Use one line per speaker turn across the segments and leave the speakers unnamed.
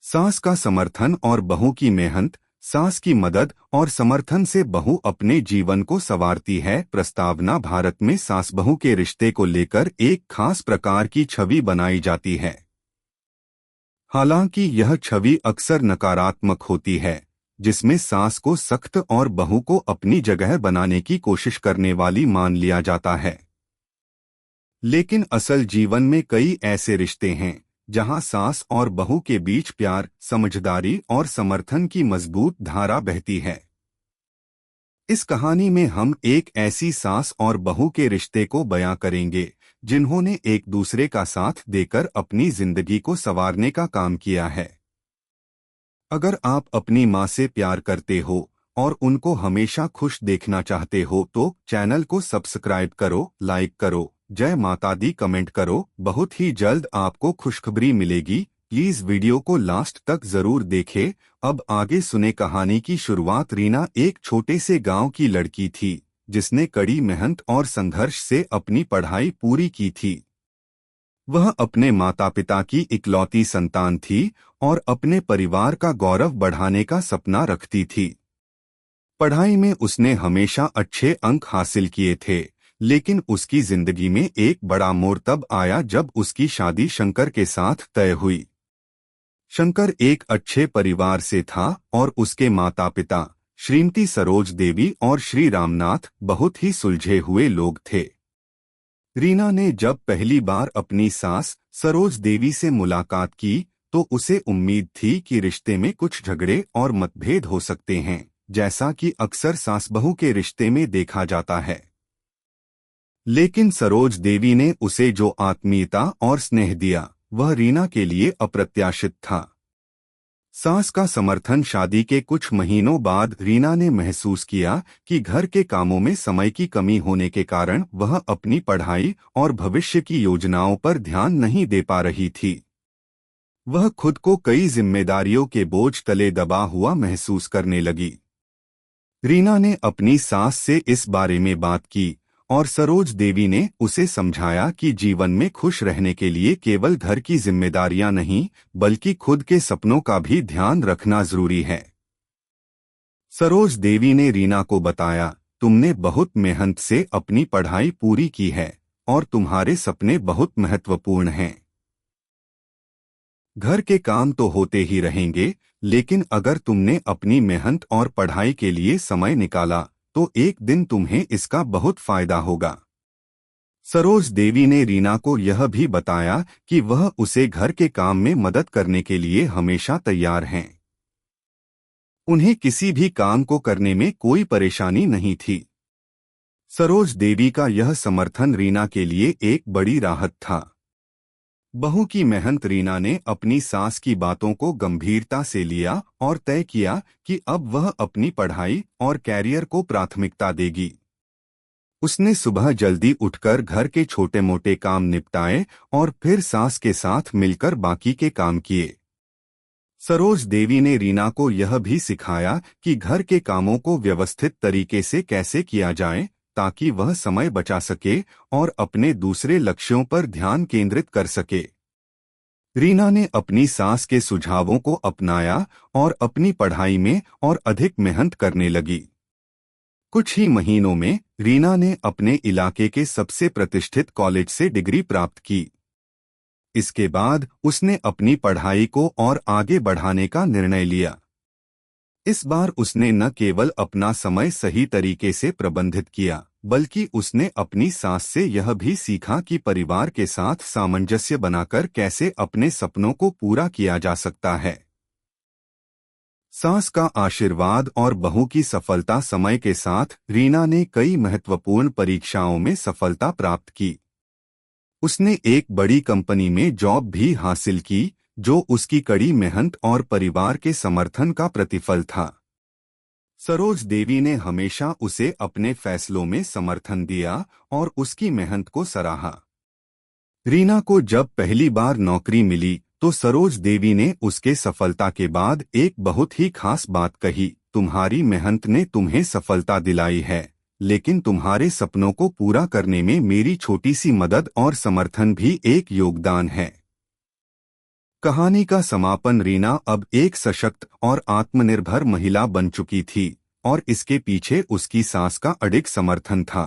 सास का समर्थन और बहू की मेहनत। सास की मदद और समर्थन से बहू अपने जीवन को संवारती है। प्रस्तावना। भारत में सास बहू के रिश्ते को लेकर एक खास प्रकार की छवि बनाई जाती है। हालांकि यह छवि अक्सर नकारात्मक होती है, जिसमें सास को सख्त और बहू को अपनी जगह बनाने की कोशिश करने वाली मान लिया जाता है। लेकिन असल जीवन में कई ऐसे रिश्ते हैं जहां सास और बहू के बीच प्यार, समझदारी और समर्थन की मजबूत धारा बहती है। इस कहानी में हम एक ऐसी सास और बहू के रिश्ते को बयां करेंगे जिन्होंने एक दूसरे का साथ देकर अपनी जिंदगी को संवारने का काम किया है। अगर आप अपनी माँ से प्यार करते हो और उनको हमेशा खुश देखना चाहते हो तो चैनल को सब्सक्राइब करो, लाइक करो, जय माता दी कमेंट करो। बहुत ही जल्द आपको खुशखबरी मिलेगी। प्लीज वीडियो को लास्ट तक जरूर देखें। अब आगे सुने कहानी की शुरुआत। रीना एक छोटे से गांव की लड़की थी जिसने कड़ी मेहनत और संघर्ष से अपनी पढ़ाई पूरी की थी। वह अपने माता पिता की इकलौती संतान थी और अपने परिवार का गौरव बढ़ाने का सपना रखती थी। पढ़ाई में उसने हमेशा अच्छे अंक हासिल किए थे, लेकिन उसकी जिंदगी में एक बड़ा मोड़ तब आया जब उसकी शादी शंकर के साथ तय हुई। शंकर एक अच्छे परिवार से था और उसके माता पिता श्रीमती सरोज देवी और श्री रामनाथ बहुत ही सुलझे हुए लोग थे। रीना ने जब पहली बार अपनी सास सरोज देवी से मुलाकात की तो उसे उम्मीद थी कि रिश्ते में कुछ झगड़े और मतभेद हो सकते हैं, जैसा कि अक्सर सास बहू के रिश्ते में देखा जाता है। लेकिन सरोज देवी ने उसे जो आत्मीयता और स्नेह दिया वह रीना के लिए अप्रत्याशित था। सास का समर्थन। शादी के कुछ महीनों बाद रीना ने महसूस किया कि घर के कामों में समय की कमी होने के कारण वह अपनी पढ़ाई और भविष्य की योजनाओं पर ध्यान नहीं दे पा रही थी। वह खुद को कई जिम्मेदारियों के बोझ तले दबा हुआ महसूस करने लगी। रीना ने अपनी सास से इस बारे में बात की और सरोज देवी ने उसे समझाया कि जीवन में खुश रहने के लिए केवल घर की जिम्मेदारियां नहीं, बल्कि खुद के सपनों का भी ध्यान रखना जरूरी है। सरोज देवी ने रीना को बताया, तुमने बहुत मेहनत से अपनी पढ़ाई पूरी की है और तुम्हारे सपने बहुत महत्वपूर्ण हैं। घर के काम तो होते ही रहेंगे, लेकिन अगर तुमने अपनी मेहनत और पढ़ाई के लिए समय निकाला तो एक दिन तुम्हें इसका बहुत फायदा होगा। सरोज देवी ने रीना को यह भी बताया कि वह उसे घर के काम में मदद करने के लिए हमेशा तैयार हैं। उन्हें किसी भी काम को करने में कोई परेशानी नहीं थी। सरोज देवी का यह समर्थन रीना के लिए एक बड़ी राहत था। बहू की मेहनत। रीना ने अपनी सास की बातों को गंभीरता से लिया और तय किया कि अब वह अपनी पढ़ाई और कैरियर को प्राथमिकता देगी। उसने सुबह जल्दी उठकर घर के छोटे मोटे काम निपटाए और फिर सास के साथ मिलकर बाकी के काम किए। सरोज देवी ने रीना को यह भी सिखाया कि घर के कामों को व्यवस्थित तरीके से कैसे किया जाए ताकि वह समय बचा सके और अपने दूसरे लक्ष्यों पर ध्यान केंद्रित कर सके। रीना ने अपनी सास के सुझावों को अपनाया और अपनी पढ़ाई में और अधिक मेहनत करने लगी। कुछ ही महीनों में रीना ने अपने इलाके के सबसे प्रतिष्ठित कॉलेज से डिग्री प्राप्त की। इसके बाद उसने अपनी पढ़ाई को और आगे बढ़ाने का निर्णय लिया। इस बार उसने न केवल अपना समय सही तरीके से प्रबंधित किया, बल्कि उसने अपनी सास से यह भी सीखा कि परिवार के साथ सामंजस्य बनाकर कैसे अपने सपनों को पूरा किया जा सकता है। सास का आशीर्वाद और बहू की सफलता। समय के साथ रीना ने कई महत्वपूर्ण परीक्षाओं में सफलता प्राप्त की। उसने एक बड़ी कंपनी में जॉब भी हासिल की, जो उसकी कड़ी मेहनत और परिवार के समर्थन का प्रतिफल था। सरोज देवी ने हमेशा उसे अपने फैसलों में समर्थन दिया और उसकी मेहनत को सराहा। रीना को जब पहली बार नौकरी मिली तो सरोज देवी ने उसके सफलता के बाद एक बहुत ही खास बात कही, तुम्हारी मेहनत ने तुम्हें सफलता दिलाई है, लेकिन तुम्हारे सपनों को पूरा करने में मेरी छोटी सी मदद और समर्थन भी एक योगदान है। कहानी का समापन रीना अब एक सशक्त और आत्मनिर्भर महिला बन चुकी थी और इसके पीछे उसकी सास का अडिग समर्थन था।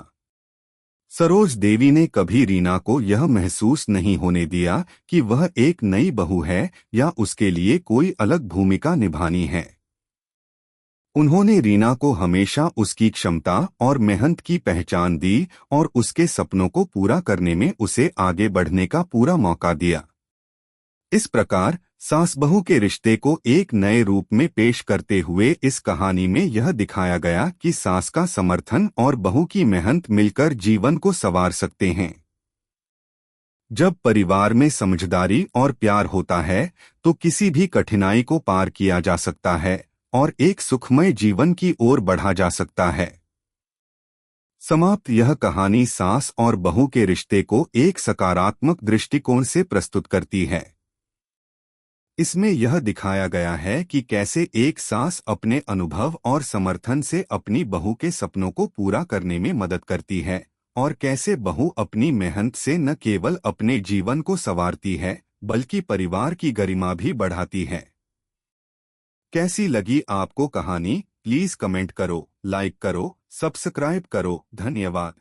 सरोज देवी ने कभी रीना को यह महसूस नहीं होने दिया कि वह एक नई बहू है या उसके लिए कोई अलग भूमिका निभानी है। उन्होंने रीना को हमेशा उसकी क्षमता और मेहनत की पहचान दी और उसके सपनों को पूरा करने में उसे आगे बढ़ने का पूरा मौका दिया। इस प्रकार सास बहू के रिश्ते को एक नए रूप में पेश करते हुए इस कहानी में यह दिखाया गया कि सास का समर्थन और बहू की मेहनत मिलकर जीवन को संवार सकते हैं। जब परिवार में समझदारी और प्यार होता है तो किसी भी कठिनाई को पार किया जा सकता है और एक सुखमय जीवन की ओर बढ़ा जा सकता है। समाप्त। यह कहानी सास और बहू के रिश्ते को एक सकारात्मक दृष्टिकोण से प्रस्तुत करती है। इसमें यह दिखाया गया है कि कैसे एक सास अपने अनुभव और समर्थन से अपनी बहू के सपनों को पूरा करने में मदद करती है और कैसे बहू अपनी मेहनत से न केवल अपने जीवन को संवारती है बल्कि परिवार की गरिमा भी बढ़ाती है। कैसी लगी आपको कहानी? प्लीज कमेंट करो, लाइक करो, सब्सक्राइब करो। धन्यवाद।